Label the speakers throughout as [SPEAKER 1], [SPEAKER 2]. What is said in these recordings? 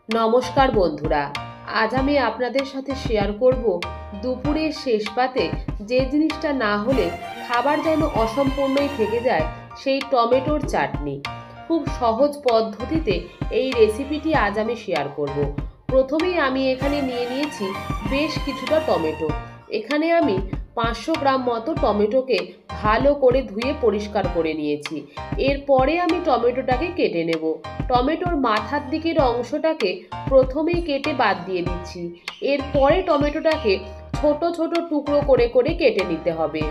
[SPEAKER 1] নমস্কার বন্ধুরা, আজ আমি আপনাদের সাথে শেয়ার করব দুপুরের শেষ পাতে যে জিনিসটা না হলে খাবার যেন অসম্পূর্ণই থেকে যায়, সেই টমেটোর চাটনি। খুব সহজ পদ্ধতিতে এই রেসিপিটি আজ আমি শেয়ার করব। প্রথমেই আমি এখানে নিয়ে নিয়েছি বেশ কিছুটা টমেটো। এখানে আমি 500 গ্রাম মতো টমেটোকে ভালো করে ধুয়ে পরিষ্কার করে নিয়েছি। এরপরে আমি টমেটোটাকে কেটে নেব। টমেটোর মাথার দিকের অংশটাকে প্রথমেই কেটে বাদ দিয়ে দিচ্ছি। এরপরে টমেটোটাকে ছোট ছোট টুকরো করে করে কেটে নিতে হবে।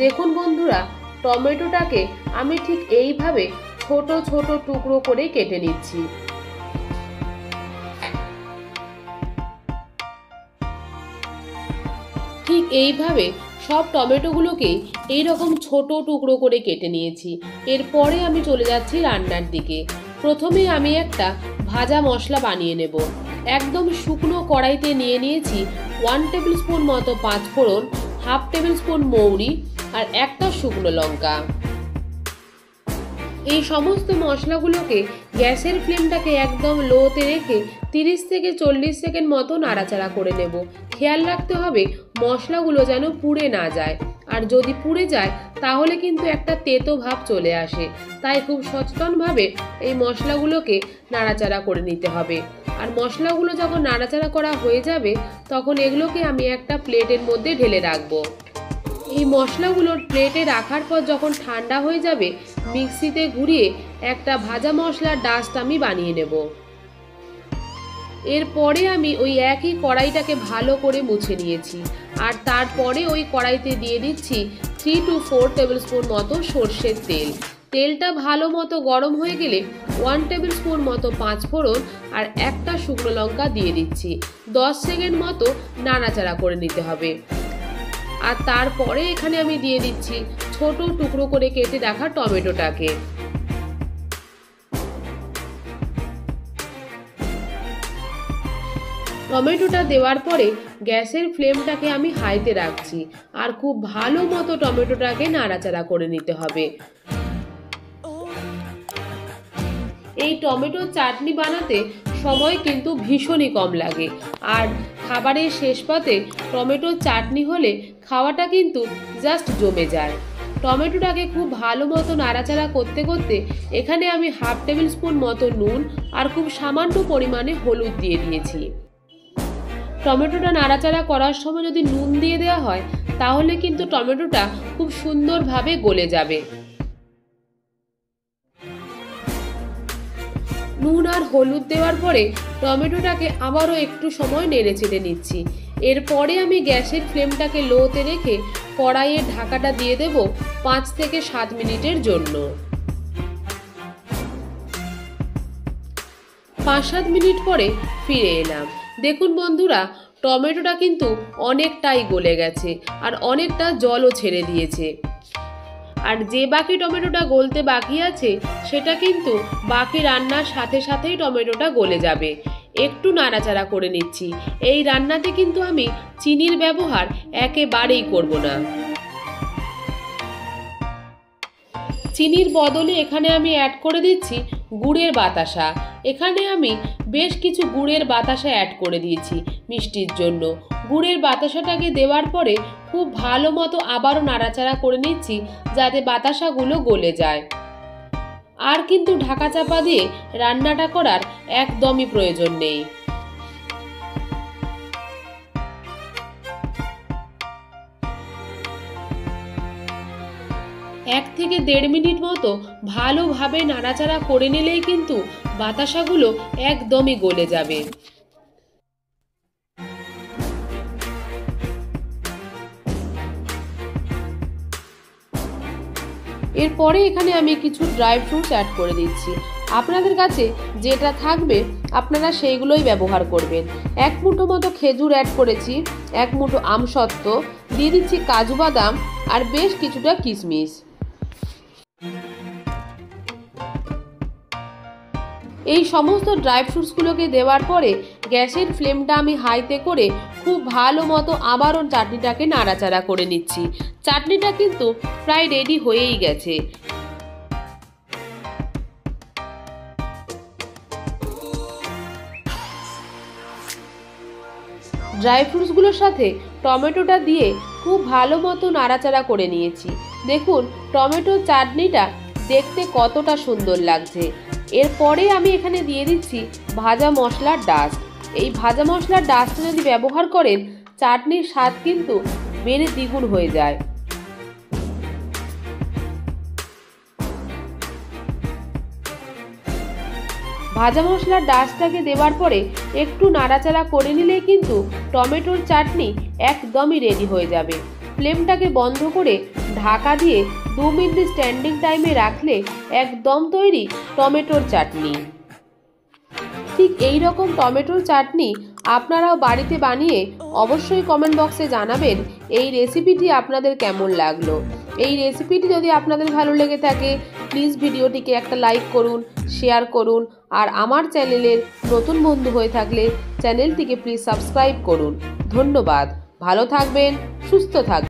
[SPEAKER 1] দেখুন বন্ধুরা, টমেটোটাকে আমি ঠিক এইভাবে ছোট ছোট টুকরো করে কেটে নিচ্ছি। ঠিক এইভাবে সব টমেটোগুলোকে এইরকম ছোট টুকরো করে কেটে নিয়েছি। এরপরে আমি চলে যাচ্ছি রান্নার দিকে। প্রথমে আমি একটা ভাজা মশলা বানিয়ে নেব। একদম শুকনো কড়াইতে নিয়ে নিয়েছি 1 টেবিল স্পুন মতো পাঁচফোড়ন, 1/2 টেবিল স্পুন মৌরি আর একটা শুকনো লঙ্কা। এই সমস্ত মশলাগুলোকে গ্যাসের ফ্লেমটাকে একদম লোতে রেখে 30 থেকে 40 সেকেন্ড মতো নাড়াচাড়া করে নেব। খেয়াল রাখতে হবে মশলাগুলো যেন পুড়ে না যায়, আর যদি পুড়ে যায় তাহলে কিন্তু একটা তেতো ভাব চলে আসে। তাই খুব সচেতনভাবে এই মশলাগুলোকে নাড়াচাড়া করে নিতে হবে। আর মশলাগুলো যখন নাড়াচাড়া করা হয়ে যাবে তখন এগুলোকে আমি একটা প্লেটের মধ্যে ঢেলে রাখবো। এই মশলাগুলোর প্লেটে রাখার পর যখন ঠান্ডা হয়ে যাবে মিক্সিতে ঘুরিয়ে একটা ভাজা মশলার ডাস্ট আমি বানিয়ে নেব। এরপরে আমি ওই একই কড়াইটাকে ভালো করে মুছে নিয়েছি, আর তারপরে ওই কড়াইতে দিয়ে দিচ্ছি 3 to 4 টেবিল স্পুন মতো সর্ষের তেল। তেলটা ভালো মতো গরম হয়ে গেলে 1 টেবিল স্পুন মতো পাঁচফোড়ন আর একটা শুকনো লঙ্কা দিয়ে দিচ্ছি। 10 সেকেন্ড মতো নাড়াচাড়া করে নিতে হবে। আর তারপরে এখানে আমি দিয়ে দিচ্ছি ছোট টুকরো করে কেটে রাখা টমেটোটাকে। টমেটোটা দেওয়ার পরে গ্যাসের ফ্লেমটাকে আমি হাইতে রাখছি, আর খুব ভালো মতো টমেটোটাকে নাড়াচাড়া করে নিতে হবে। এই টমেটোর চাটনি বানাতে সময় কিন্তু ভীষণই কম লাগে, আর খাবারের শেষ পাতে টমেটোর চাটনি হলে খাওয়াটা কিন্তু জাস্ট জমে যায়। টমেটোটাকে খুব ভালো মতো নাড়াচাড়া করতে করতে এখানে আমি 1/2 টেবিল স্পুন মতো নুন আর খুব সামান্য পরিমাণে হলুদ দিয়ে দিয়েছি। টমেটোটা নাড়াচাড়া করার সময় যদি নুন দিয়ে দেওয়া হয় তাহলে কিন্তু টমেটোটা খুব সুন্দরভাবে গলে যাবে। নুন আর হলুদ দেওয়ার পরে টমেটোটাকে আবারও একটু সময় নেড়ে চেড়ে নিচ্ছি। এরপরে আমি গ্যাসের ফ্লেমটাকে লোতে রেখে কড়াইয়ের ঢাকাটা দিয়ে দেব 5 থেকে 7 মিনিটের জন্য। 5-7 মিনিট পরে ফিরে এলাম। দেখুন বন্ধুরা, টমেটোটা কিন্তু অনেকটাই গলে গেছে আর অনেকটা জলও ছেড়ে দিয়েছে। আর যে বাকি টমেটোটা গলতে বাকি আছে সেটা কিন্তু বাকি রান্নার সাথে সাথেই টমেটোটা গলে যাবে। একটু নাড়াচাড়া করে নিচ্ছি। এই রান্নাতে কিন্তু আমি চিনির ব্যবহার একেবারেই করব না। চিনির বদলে এখানে আমি অ্যাড করে দিচ্ছি গুড়ের বাতাসা। এখানে আমি বেশ কিছু গুড়ের বাতাসা অ্যাড করে দিয়েছি মিষ্টির জন্য। গুড়ের বাতাসাটাকে দেওয়ার পরে খুব ভালো মতো আবারও নাড়াচাড়া করে নিচ্ছি যাতে বাতাসাগুলো গলে যায়। আর কিন্তু ঢাকা চাপা দিয়ে রান্নাটা করার একদমই প্রয়োজন নেই। 1 থেকে 1.5 মিনিট মতো ভালোভাবে নাড়াচাড়া করে নিলেই কিন্তু বাতাসাগুলো একদমই গলে যাবে। এরপরে এখানে আমি কিছু ড্রাই ফ্রুটস অ্যাড করে দিচ্ছি। আপনাদের কাছে যেটা থাকবে আপনারা সেইগুলোই ব্যবহার করবেন। 1 মুঠো মতো খেজুর অ্যাড করেছি, 1 মুঠো আমসত্ত্ব দিয়ে দিচ্ছি, কাজু বাদাম আর বেশ কিছুটা কিশমিশ। এই সমস্ত ড্রাই ফ্রুটসগুলোকে দেওয়ার পরে গ্যাসের ফ্লেমটা আমি হাইতে করে খুব ভালো মতো আবারও চাটনিটাকে নাড়াচাড়া করে নিচ্ছি। চাটনিটা কিন্তু প্রায় রেডি হয়েই গেছে। ড্রাই ফ্রুটসগুলোর সাথে টমেটোটা দিয়ে খুব ভালো মতো নাড়াচাড়া করে নিয়েছি। দেখুন টমেটোর চাটনিটা দেখতে কতটা সুন্দর লাগছে। এরপরে আমি এখানে দিয়ে দিচ্ছি ভাজা মশলার ডাস্ট। এই ভাজা মশলার ডাস্টটা যদি ব্যবহার করেন চাটনির স্বাদ কিন্তু বেড়ে দ্বিগুণ হয়ে যায়। ভাজা মশলার ডাস্টটাকে দেওয়ার পরে একটু নাড়াচাড়া করে নিলেই কিন্তু টমেটোর চাটনি একদমই রেডি হয়ে যাবে। ফ্লেমটাকে বন্ধ করে ঢাকা দিয়ে 2 মিনিট স্ট্যান্ডিং টাইমে রাখলে একদম তৈরি টমেটোর চাটনি। ঠিক এই রকম টমেটোর চাটনি আপনারাও বাড়িতে বানিয়ে অবশ্যই কমেন্ট বক্সে জানাবেন এই রেসিপিটি আপনাদের কেমন লাগলো। এই রেসিপিটি যদি আপনাদের ভালো লেগে থাকে প্লিজ ভিডিওটিকে একটা লাইক করুন, শেয়ার করুন, আর আমার চ্যানেলের নতুন বন্ধু হয়ে থাকলে চ্যানেলটিকে প্লিজ সাবস্ক্রাইব করুন। ধন্যবাদ। ভালো থাকবেন, সুস্থ থাকবেন।